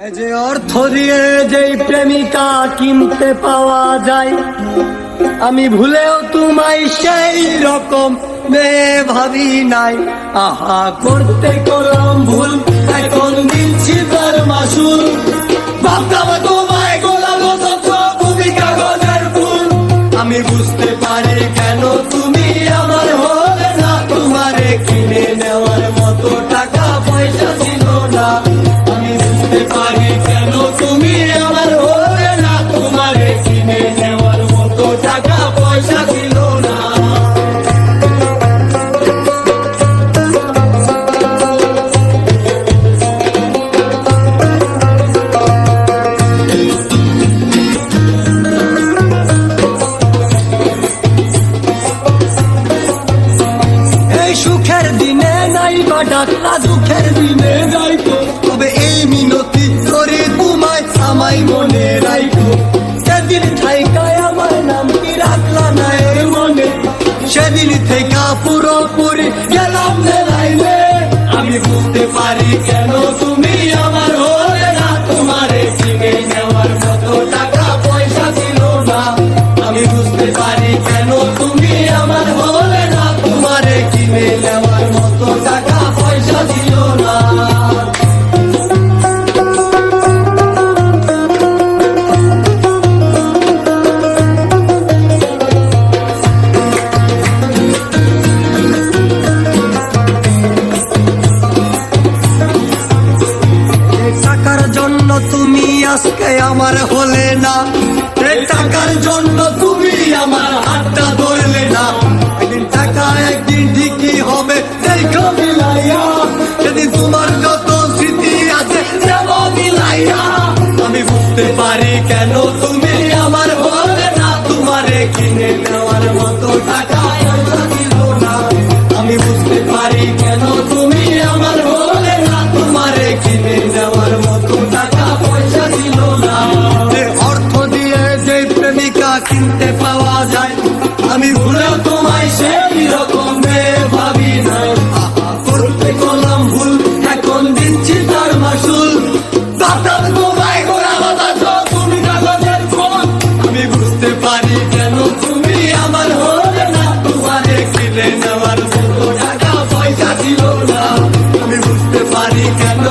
এই যে অর্থ দিয়ে যেই প্রেমিকা কিনতে পাওয়া যায়, আমি ভুলেও তোমায় সেই রকম মেয়ে ভাবি নাই। আহা করতে করলাম ভুল, এখন দিচ্ছি তার মাসুল। ভাবতাম তোমায় গোলাপ তুমি কাগজের ফুল। আমি বুঝতে পারি কেন তুমি আমার হলে না, তোমারে কিনে নেওয়ার মতো টাকা পয়সা ছিল না। আমি বুঝতে পারি কেন তুমি আমার হলে না, তোমারে কিনে নেওয়ার মতো টাকা পয়সা ছিল না। সুখের দিনে নাই বা ডাকলা, দুঃখের দিনে যাইতো, তবে এই মিনতি করে তোমায় আমায় মনে রাইতো। সেদিন থাইকায় আমার নাম কি রাখলা না এর মনে, সেদিন থেকে পুরোপুরি গেলাম লাইনে। আমি বুঝতে পারি কেন তুমি আমার হলে না, তোমারে কিনে নেওয়ার মতো টাকা পয়সা ছিল না। আমি বুঝতে পারি কেন তুমি আমার হলে না, তোমারে কিনে নেওয়ার মতো টাকা পয়সা ছিল না। টাকার জন্য তুমি আজকে আমার হলে না, টাকার জন্য তুমি আমার হাতটা ধরলে না। একদিন টাকা একদিন ঠিকই হবে দেখো মিলাইয়া, সেদিন তোমার যত স্মৃতি আছে দেব মিলাইয়া। আমি বুঝতে পারি কেন তুমি আমার হলে না, তোমারে কিনে নেওয়ার মতো টাকা পয়সা ছিল না। আমি বুঝতে পারি কেন তুমি আমার হলে না, তোমারে কিনে নেওয়ার মতো টাকা পয়সা ছিল না। অর্থ দিয়ে যে প্রেমিকা কিনতে পাওয়া যায়, আমি ভুলেও তোমায় সেই রকম মেয়ে ভাবি নাই। করতে করলাম ভুল, এখন দিচ্ছি তার মাসুল। ভাবতাম তোমায় গোড়া বাতাস তুমি কাগজের ফুল। আমি বুঝতে পারি কেন তুমি আমার হলে না, তোমারে কিনে নেওয়ার মতো টাকা পয়সা ছিল না। আমি বুঝতে পারি কেন